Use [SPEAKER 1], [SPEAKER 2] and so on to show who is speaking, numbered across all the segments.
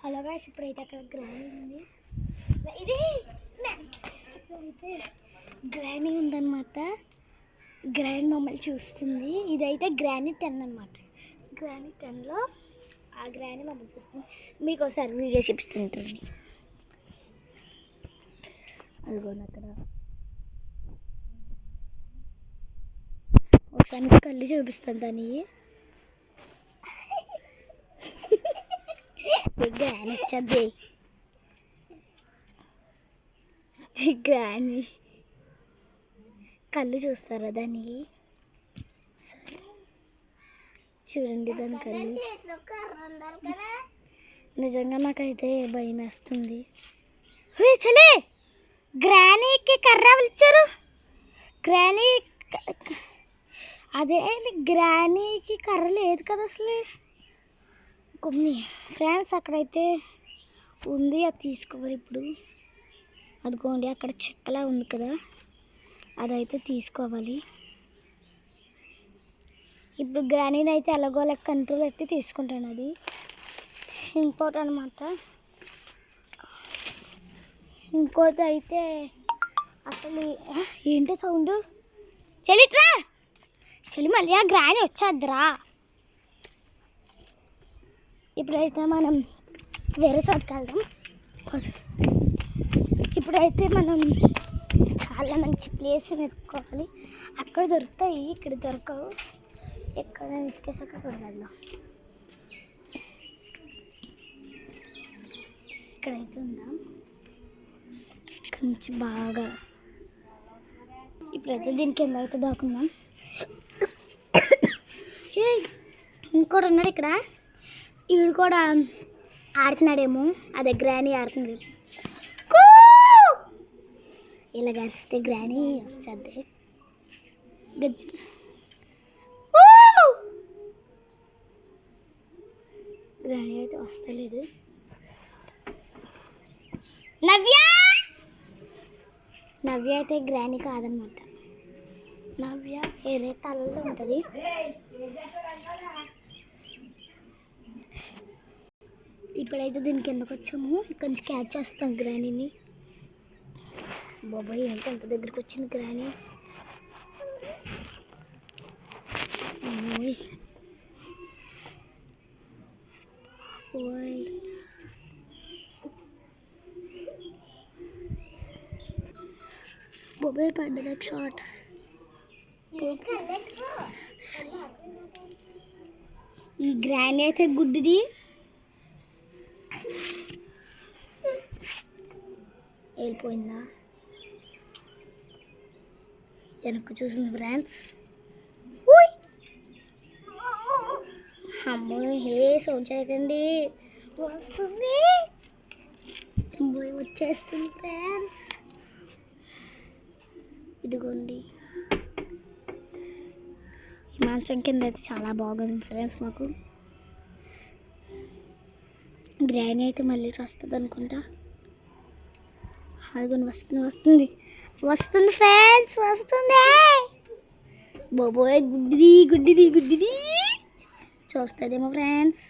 [SPEAKER 1] Hello guys, ఇప్పుడైతే అక్కడ granny ఉంది. ఇది ఇప్పుడైతే గ్రానీ ఉందన్నమాట. గ్రానీ మమ్మల్ని చూస్తుంది. ఇదైతే గ్రానీ 10 అనమాట. గ్రానీ 10లో ఆ గ్రానీ మమ్మల్ని చూస్తుంది. మీకు ఒకసారి వీడియో చూపిస్తుంటుంది. అదిగోండి అక్కడ. ఒకసారి మీకు కళ్ళు చూపిస్తాను దాన్ని. గ్రానీ వచ్చేది. గ్రానీ కళ్ళు చూస్తారా దానికి? సరే చూడండి దాని కళ్ళు. నిజంగా నాకైతే భయం వేస్తుంది. చలే గ్రానీకి కర్ర ఇచ్చారు. గ్రానీ అదే గ్రానీకి కర్ర లేదు కదా అసలు. కొన్ని ఫ్రెండ్స్ అక్కడైతే ఉంది, అది తీసుకోవాలి ఇప్పుడు. అదిగోండి అక్కడ చెక్కలా ఉంది కదా, అదైతే తీసుకోవాలి. ఇప్పుడు గ్రానీని అయితే ఎలాగోలా కంట్రోల్ ఎట్టి తీసుకుంటాను. అది ఇంకోటి అనమాట. ఇంకోటి అయితే అసలు ఏంటి సౌండ్? చలిట్రా చలి, మళ్ళీ ఆ గ్రానీ వచ్చేద్దురా. ఇప్పుడైతే మనం వేరే చోటుకి వెళ్దాం. ఇప్పుడైతే మనం చాలా మంచి ప్లేస్ వెతుక్కోవాలి. అక్కడ దొరుకుతాయి, ఇక్కడ దొరకవు. ఎక్కడ వెతికేసాక అక్కడ వెళ్దాం. ఇక్కడైతే ఉందాం. ఇక్కడ నుంచి బాగా ఇప్పుడైతే దీని కింద అయితే దాకుందాం. ఇంకోటి ఉన్నాడు ఇక్కడ. వీడు కూడా ఆడుతున్నాడేమో. అదే గ్రానీ ఆడుతున్నాడు. ఇలా కలిస్తే గ్రానీ వస్తుంది. గజ్జి గ్రానీ అయితే వస్తలేదు. నవ్య అయితే గ్రానీ కాదనమాట. నవ్య ఏదే తలలో ఉంటుంది. ఇప్పుడైతే దీనికి ఎందుకు వచ్చాము, కొంచెం క్యాచ్ చేస్తాం గ్రానీని. బాబాయ్ ఏంటి ఎంత దగ్గరికి వచ్చింది గ్రానీ. బాబాయ్ పడ్డది షార్ట్. ఈ గ్రానీ అయితే గుడ్డిది. వెళ్ళిపోయిందా? వెనక్కి చూసింది ఫ్రెండ్స్. అమ్మో హే సౌండ్ చేయకండి, వస్తుంది. వచ్చేస్తుంది ఫ్రెండ్స్. ఇదిగోండి ఈ మంచం కింద అయితే చాలా బాగుంది ఫ్రెండ్స్. మాకు గ్రానీ అయితే మళ్ళీ వస్తుంది అనుకుంటా. అదిగోండి వస్తుంది వస్తుంది వస్తుంది ఫ్రెండ్స్, వస్తుంది. బాబోయ్ గుడ్డిది గుడ్డిది గుడ్డిది చూస్తుందేమో ఫ్రెండ్స్.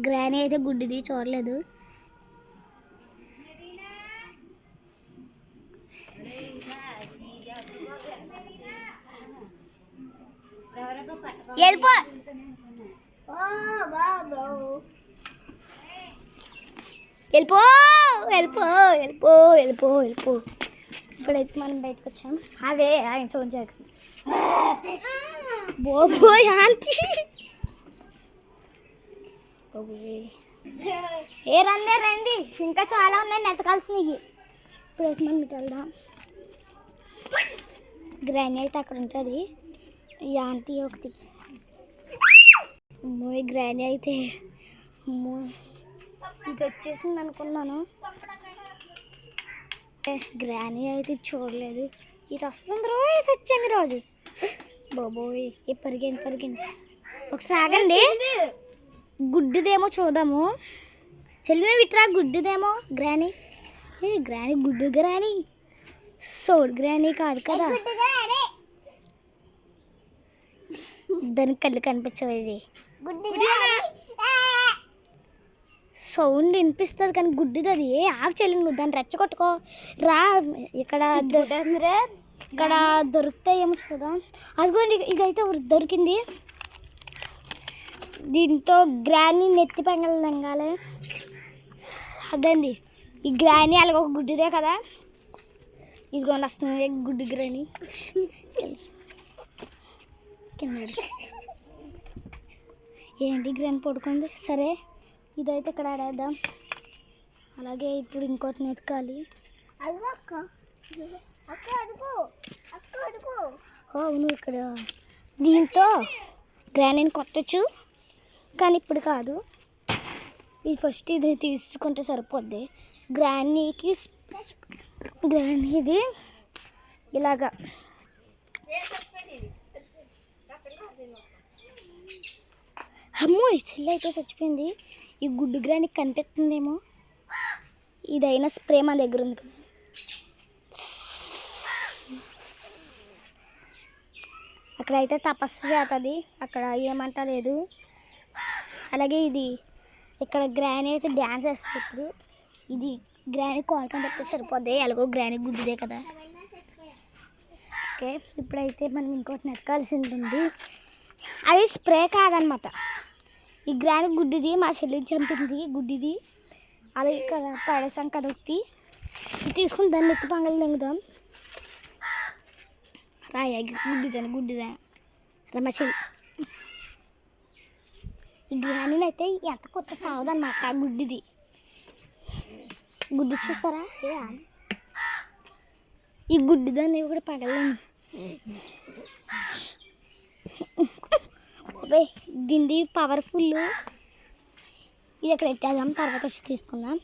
[SPEAKER 1] గ్రానీ అయితే గుడ్డిది, చూడలేదు. వెళ్ళిపో వెళ్ళిపో వెళ్ళిపో వెళ్ళిపో వెళ్ళిపో వెళ్ళిపో. ఇప్పుడైతే మనం బయటకు వచ్చాం. అదే ఆయన సౌండ్ చేయకండి. బోబోయ్ ఆంటీ ఏ రండి రండి, ఇంకా చాలా ఉన్నాయి నెతకాల్సినవి. ఇప్పుడైతే మనం ఇటు వెళ్దాం. గ్రానీ అయితే అక్కడ ఉంటుంది. ఈ ఆంటీ ఒకటి. గ్రానీ అయితే ఇది వచ్చేసింది అనుకున్నాను. గ్రానీ అయితే చూడలేదు. ఇటు వస్తుంది రోజు వచ్చాము ఈరోజు. బాబోయ్ పరిగెండి పరిగెండి. ఒకసారి ఆగండి, గుడ్డిదేమో చూద్దాము. చెల్లిన విట్రా గుడ్డిదేమో గ్రానీ. గ్రానీ గుడ్డు గ్రానీ, సోడ్ గ్రానీ కాదు కదా. దానికి కళ్ళు కనిపించవు. సౌండ్ వినిపిస్తుంది కానీ గుడ్డిది అది. ఆకు చెల్లి నువ్వు దాన్ని రెచ్చగొట్టుకో రా. ఇక్కడ ఇక్కడ దొరుకుతాయేమో చూద్దాం. అదిగోండి ఇదైతే దొరికింది. దీంతో గ్రాని నెత్తి పెంగళ లంగాలి. అదండి ఈ గ్రాని అలాగ ఒక గుడ్డిదే కదా. ఇదిగోండి వస్తుంది గుడ్డి గ్రాని. ఏంటి గ్రాని పడుకుంది. సరే ఇదైతే ఇక్కడ ఆడేద్దాం. అలాగే ఇప్పుడు ఇంకోటి నెతకాలి. అవును ఇక్కడ దీంతో గ్రానీని కొట్టచ్చు కానీ ఇప్పుడు కాదు. ఇది ఫస్ట్ ఇది తీసుకుంటే సరిపోద్ది. గ్రానీది ఇలాగా అమ్మో ఈ చెల్లి అయితే చచ్చిపోయింది. ఈ గుడ్డు గ్రానికి కనిపిస్తుందేమో. ఇదైనా స్ప్రే మా దగ్గర ఉంది కదా. అక్కడైతే తపస్సు చేస్తుంది. అక్కడ ఏమంటా లేదు. అలాగే ఇది ఇక్కడ గ్రాని అయితే డ్యాన్స్ వేస్తుంది. ఇప్పుడు ఇది గ్రాని కాల్కొని పెడితే సరిపోద్ది. ఎలాగో గ్రాని గుడ్డిదే కదా. ఓకే ఇప్పుడైతే మనం ఇంకోటి నెక్కాల్సింది ఉంది. అది స్ప్రే కాదనమాట. ఈ గ్రాని గుడ్డిది మా చెల్లి చంపింది గుడ్డిది. అలాగే ఇక్కడ పడేసాం కదా ఒకటి. ఇది తీసుకుని దాన్ని ఎత్తి పంగలు లెంగుదాం. రాయ గుడ్డిదా మా చెల్లి. ఈ గ్రానీని అయితే ఎంత కొత్త సావదన్నమాట. గుడ్డిది గుడ్డి చూసారా. ఈ గుడ్డిదాన్ని కూడా పగలండి. దీనిది పవర్ఫుల్. ఇది ఇక్కడ పెట్టేద్దాం. తర్వాత వచ్చి తీసుకుందాం.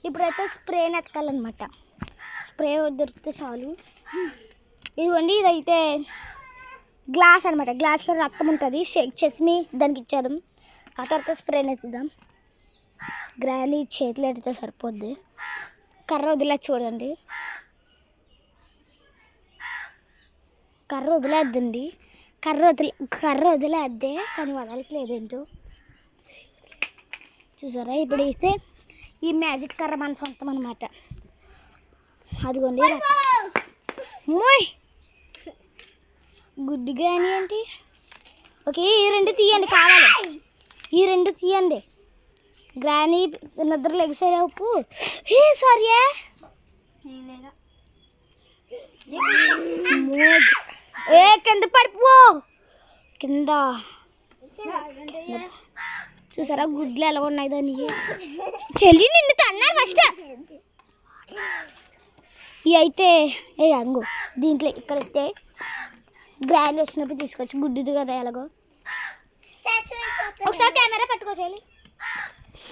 [SPEAKER 1] ఇప్పుడైతే స్ప్రే నెతకాలన్నమాట. స్ప్రే దొరికితే చాలు. ఇదిగోండి ఇదైతే గ్లాస్ అనమాట. గ్లాస్లో రక్తం ఉంటుంది. షేక్ చేసి దానికి ఇచ్చారు. ఆ తర్వాత స్ప్రే నెతుకుదాం. గ్రాని చేతిలో ఎడితే సరిపోద్ది. కర్ర వదిలే చూడండి. కర్ర వదిలేద్దండి. కర్ర వదిలేద్దే కానీ వదలట్లేదేంటో చూసారా. ఇప్పుడైతే ఈ మ్యాజిక్ కర్ర మన సొంతం అనమాట. అదిగోండి మోయ్ గుడ్డి గ్రాని ఏంటి. ఓకే ఈ రెండు తీయండి కావాలి. ఈ రెండు తీయండి. గ్రాని నిద్ర లెగిసేలోపు సారీ కింద పడిపో. కింద చూసారా గుడ్లు ఎలా ఉన్నాయి దానికి. చెల్లి నిన్ను తన్నా ఫస్ట్. ఇవి అయితే అంగు దీంట్లో ఇక్కడ అయితే గ్రాండ్ వచ్చినప్పుడు తీసుకొచ్చి గుడ్డిది కదా. ఎలాగో ఒకసారి కెమెరా పట్టుకో చెల్లి.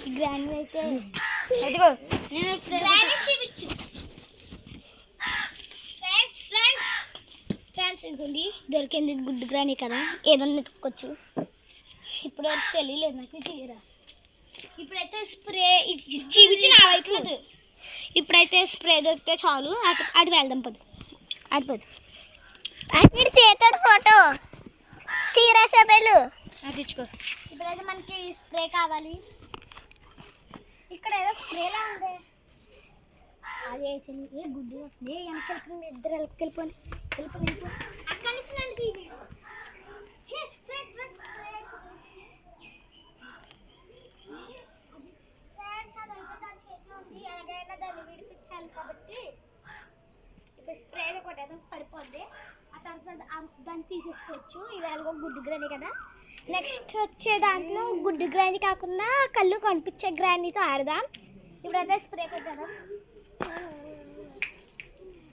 [SPEAKER 1] ఈ గ్రాండ్ అయితే ఫ్రెండ్స్ ఇదిగోండి దొరికింది గుడ్డు గ్రాని కదా. ఏదన్నా ఎత్తుక్కోవచ్చు. ఇప్పుడు తెలియలేదు నాకు తీయరా. ఇప్పుడైతే స్ప్రే చూపించి నా వైపు. ఇప్పుడైతే స్ప్రే దొరికితే చాలు. అటు వెళ్దాం. అటు తీతాడు ఫోటో తీరా సభలు తెచ్చుకో. ఇప్పుడైతే మనకి స్ప్రే కావాలి. ఇక్కడ ఏదో స్ప్రేలా ఉంది. అదే చెల్లి గుడ్డు వెనకెళ్ళిపోయింది. ఇద్దరు వెళ్ళిపోయి అక్కడి నుంచి నన్ను ఎలాగైనా దాన్ని విడిపించాలి కాబట్టి ఇప్పుడు స్ప్రే కొట్టేద్దాం. పడిపోద్ది. ఆ తర్వాత దాన్ని తీసేసుకోవచ్చు. ఇది ఎలాగో గుడ్డు గ్రాని కదా. నెక్స్ట్ వచ్చే దాంట్లో గుడ్డు గ్రాని కాకుండా కళ్ళు కనిపించే గ్రానీతో ఆడదాం. ఇప్పుడైతే స్ప్రే కొట్టేద్దాం.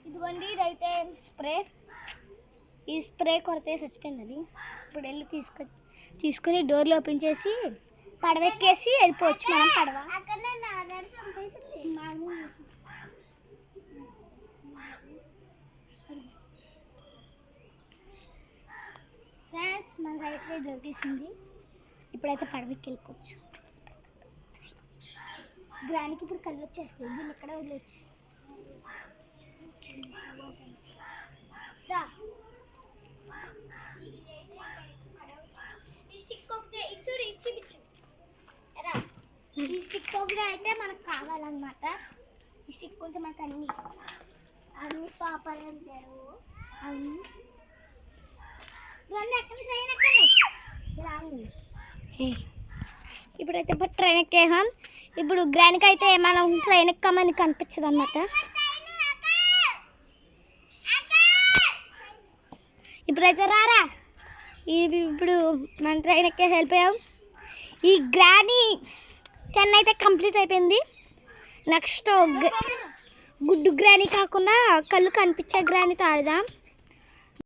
[SPEAKER 1] ఇదిగోండి ఇదైతే స్ప్రే. ఈ స్ప్రే కొడితే చచ్చిపోయింది అది. ఇప్పుడు వెళ్ళి తీసుకొని డోర్లు ఓపెన్ చేసి పడవెక్కేసి వెళ్ళిపోవచ్చు మనం. పడవ ఫ్రెండ్స్ మన రైట్లో దొరికేసింది. ఇప్పుడైతే పడవకి వెళ్ళిపోవచ్చు. గ్రానికి ఇప్పుడు కళ్ళు వచ్చేస్తాయి. దీన్ని ఎక్కడ వదిలేచ్చు. ఈ స్టిక్ పోగుడు అయితే మనకు కావాలన్నమాట. ఈ స్టిక్ ఉంటే మనకు అన్ని పాపాలు అంటారు. అన్ని ఇప్పుడైతే ట్రైన్ ఎక్కేసాం. ఇప్పుడు గ్రానికి అయితే మనం ట్రైన్ ఎక్కామని కనిపించదు అన్నమాట. ఇప్పుడైతే రారా, ఇప్పుడు మన ట్రైన్ ఎక్కేసి వెళ్ళిపోయాం. ఈ గ్రానీ 10 అయితే కంప్లీట్ అయిపోయింది. నెక్స్ట్ గుడ్డు గ్రానీ కాకుండా కళ్ళు కనిపించే గ్రానీతో ఆడదాం.